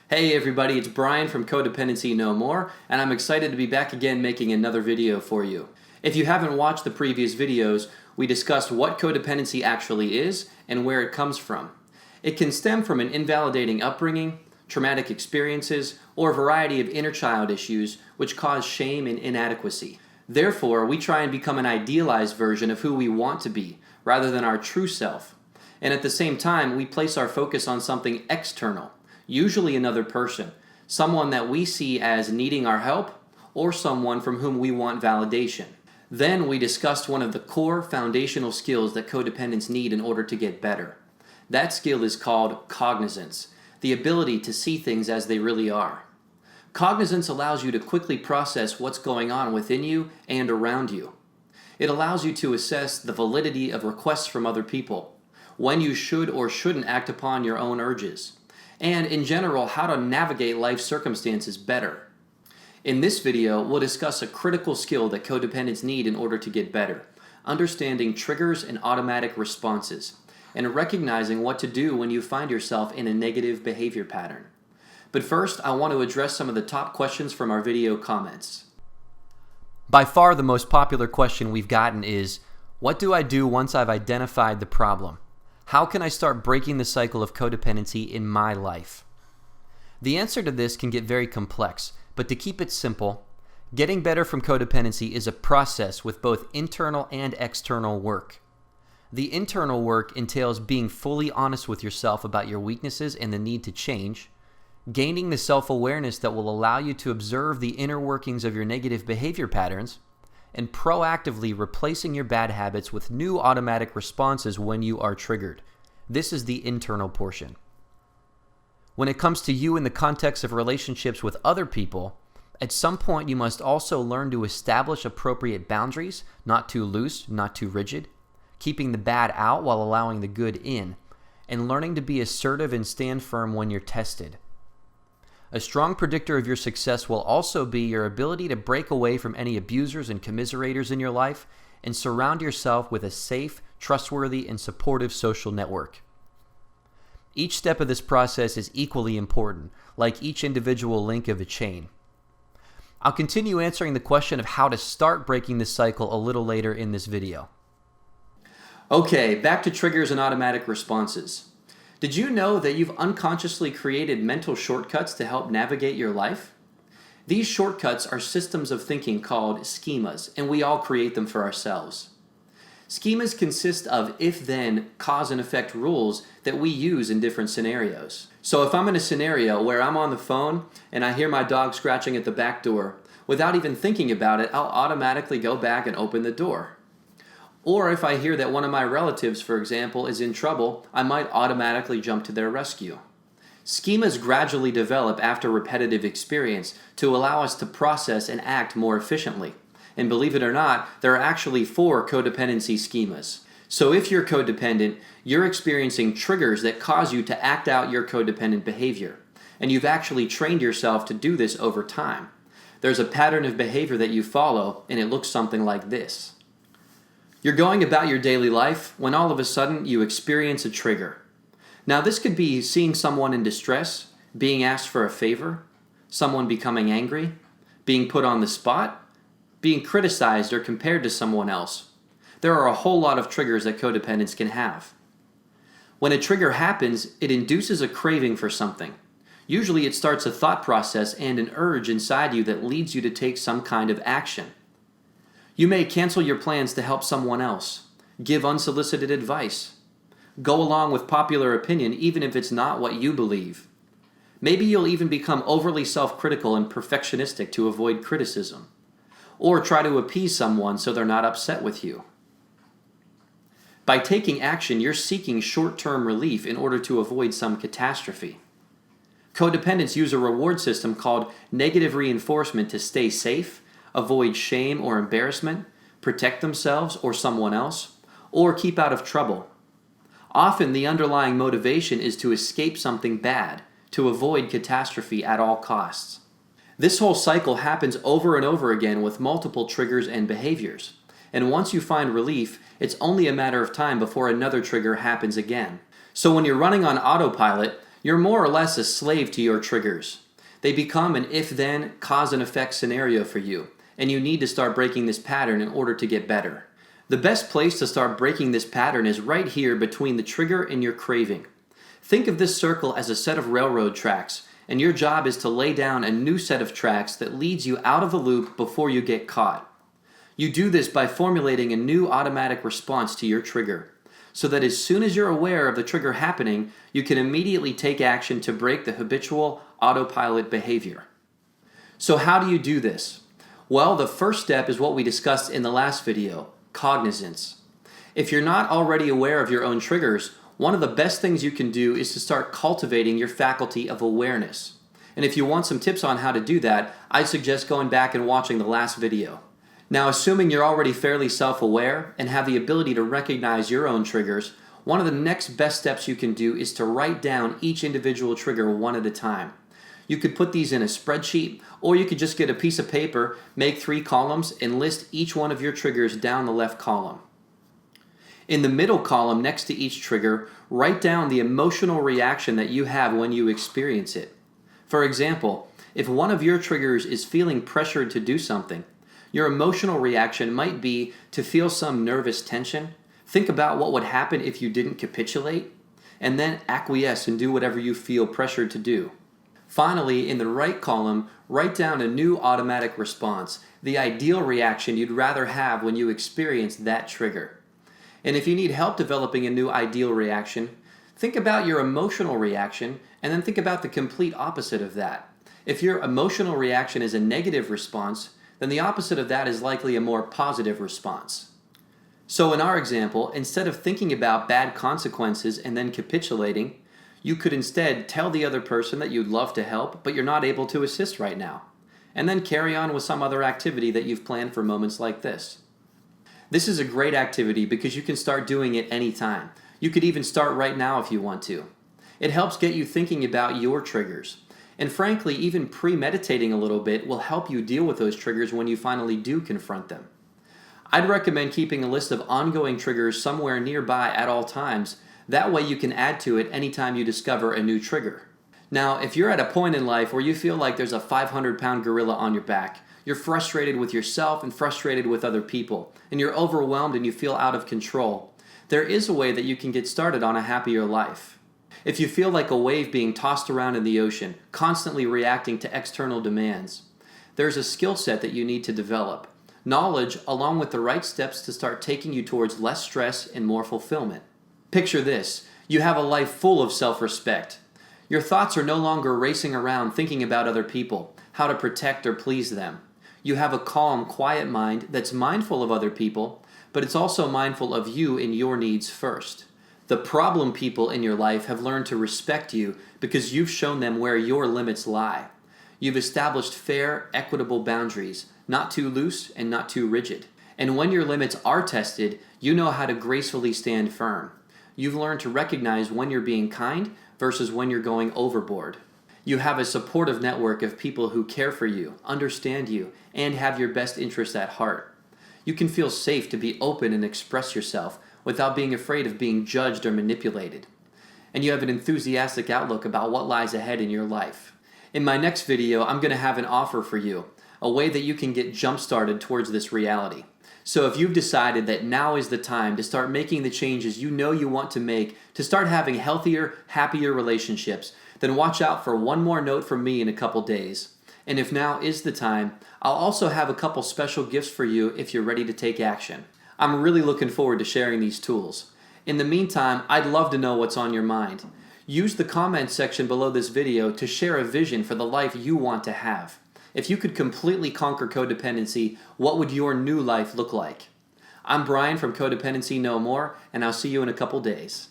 Hey everybody, it's Brian from Codependency No More, and I'm excited to be back again making another video for you. If you haven't watched the previous videos, we discussed what codependency actually is and where it comes from. It can stem from an invalidating upbringing, traumatic experiences, or a variety of inner child issues which cause shame and inadequacy. Therefore, we try and become an idealized version of who we want to be, rather than our true self. And at the same time, we place our focus on something external, usually another person, someone that we see as needing our help, or someone from whom we want validation. Then we discussed one of the core foundational skills that codependents need in order to get better. That skill is called cognizance, the ability to see things as they really are. Cognizance allows you to quickly process what's going on within you and around you. It allows you to assess the validity of requests from other people, when you should or shouldn't act upon your own urges, and in general, how to navigate life circumstances better. In this video, we'll discuss a critical skill that codependents need in order to get better, understanding triggers and automatic responses, and recognizing what to do when you find yourself in a negative behavior pattern. But first, I want to address some of the top questions from our video comments. By far the most popular question we've gotten is, what do I do once I've identified the problem? How can I start breaking the cycle of codependency in my life? The answer to this can get very complex, but to keep it simple, getting better from codependency is a process with both internal and external work. The internal work entails being fully honest with yourself about your weaknesses and the need to change, gaining the self-awareness that will allow you to observe the inner workings of your negative behavior patterns, and proactively replacing your bad habits with new automatic responses when you are triggered. This is the internal portion. When it comes to you in the context of relationships with other people, at some point you must also learn to establish appropriate boundaries, not too loose, not too rigid, keeping the bad out while allowing the good in, and learning to be assertive and stand firm when you're tested. A strong predictor of your success will also be your ability to break away from any abusers and commiserators in your life and surround yourself with a safe, trustworthy, and supportive social network. Each step of this process is equally important, like each individual link of a chain. I'll continue answering the question of how to start breaking this cycle a little later in this video. Okay, back to triggers and automatic responses. Did you know that you've unconsciously created mental shortcuts to help navigate your life? These shortcuts are systems of thinking called schemas, and we all create them for ourselves. Schemas consist of if-then, cause and effect rules that we use in different scenarios. So if I'm in a scenario where I'm on the phone and I hear my dog scratching at the back door, without even thinking about it, I'll automatically go back and open the door. Or if I hear that one of my relatives, for example, is in trouble, I might automatically jump to their rescue. Schemas gradually develop after repetitive experience to allow us to process and act more efficiently. And believe it or not, there are actually 4 codependency schemas. So if you're codependent, you're experiencing triggers that cause you to act out your codependent behavior. And you've actually trained yourself to do this over time. There's a pattern of behavior that you follow, and it looks something like this. You're going about your daily life when all of a sudden you experience a trigger. Now this could be seeing someone in distress, being asked for a favor, someone becoming angry, being put on the spot, being criticized or compared to someone else. There are a whole lot of triggers that codependents can have. When a trigger happens, it induces a craving for something. Usually it starts a thought process and an urge inside you that leads you to take some kind of action. You may cancel your plans to help someone else, give unsolicited advice, go along with popular opinion even if it's not what you believe. Maybe you'll even become overly self-critical and perfectionistic to avoid criticism, or try to appease someone so they're not upset with you. By taking action, you're seeking short-term relief in order to avoid some catastrophe. Codependents use a reward system called negative reinforcement to stay safe, avoid shame or embarrassment, protect themselves or someone else, or keep out of trouble. Often the underlying motivation is to escape something bad, to avoid catastrophe at all costs. This whole cycle happens over and over again with multiple triggers and behaviors, and once you find relief, it's only a matter of time before another trigger happens again. So when you're running on autopilot, You're more or less a slave to your triggers. They become an if-then, cause and effect scenario for you, and you need to start breaking this pattern in order to get better. The best place to start breaking this pattern is right here between the trigger and your craving. Think of this circle as a set of railroad tracks, and your job is to lay down a new set of tracks that leads you out of the loop before you get caught. You do this by formulating a new automatic response to your trigger, so that as soon as you're aware of the trigger happening, you can immediately take action to break the habitual autopilot behavior. So how do you do this? Well, the first step is what we discussed in the last video, cognizance. If you're not already aware of your own triggers, one of the best things you can do is to start cultivating your faculty of awareness. And if you want some tips on how to do that, I'd suggest going back and watching the last video. Now, assuming you're already fairly self-aware and have the ability to recognize your own triggers, one of the next best steps you can do is to write down each individual trigger one at a time. You could put these in a spreadsheet, or you could just get a piece of paper, make 3 columns, and list each one of your triggers down the left column. In the middle column next to each trigger, write down the emotional reaction that you have when you experience it. For example, if one of your triggers is feeling pressured to do something, your emotional reaction might be to feel some nervous tension, think about what would happen if you didn't capitulate, and then acquiesce and do whatever you feel pressured to do. Finally, in the right column, write down a new automatic response, the ideal reaction you'd rather have when you experience that trigger. And if you need help developing a new ideal reaction, think about your emotional reaction and then think about the complete opposite of that. If your emotional reaction is a negative response, then the opposite of that is likely a more positive response. So in our example, instead of thinking about bad consequences and then capitulating, you could instead tell the other person that you'd love to help, but you're not able to assist right now, and then carry on with some other activity that you've planned for moments like this. This is a great activity because you can start doing it anytime. You could even start right now if you want to. It helps get you thinking about your triggers. And frankly, even premeditating a little bit will help you deal with those triggers when you finally do confront them. I'd recommend keeping a list of ongoing triggers somewhere nearby at all times. That way you can add to it anytime you discover a new trigger. Now, if you're at a point in life where you feel like there's a 500-pound gorilla on your back, you're frustrated with yourself and frustrated with other people, and you're overwhelmed and you feel out of control, there is a way that you can get started on a happier life. If you feel like a wave being tossed around in the ocean, constantly reacting to external demands, there's a skill set that you need to develop. Knowledge along with the right steps to start taking you towards less stress and more fulfillment. Picture this. You have a life full of self-respect. Your thoughts are no longer racing around thinking about other people, how to protect or please them. You have a calm, quiet mind that's mindful of other people, but it's also mindful of you and your needs first. The problem people in your life have learned to respect you because you've shown them where your limits lie. You've established fair, equitable boundaries, not too loose and not too rigid. And when your limits are tested, you know how to gracefully stand firm. You've learned to recognize when you're being kind versus when you're going overboard. You have a supportive network of people who care for you, understand you, and have your best interests at heart. You can feel safe to be open and express yourself without being afraid of being judged or manipulated. And you have an enthusiastic outlook about what lies ahead in your life. In my next video, I'm going to have an offer for you, a way that you can get jump-started towards this reality. So if you've decided that now is the time to start making the changes you know you want to make to start having healthier, happier relationships, then watch out for one more note from me in a couple days. And if now is the time, I'll also have a couple special gifts for you if you're ready to take action. I'm really looking forward to sharing these tools. In the meantime, I'd love to know what's on your mind. Use the comments section below this video to share a vision for the life you want to have. If you could completely conquer codependency, what would your new life look like? I'm Brian from Codependency No More, and I'll see you in a couple days.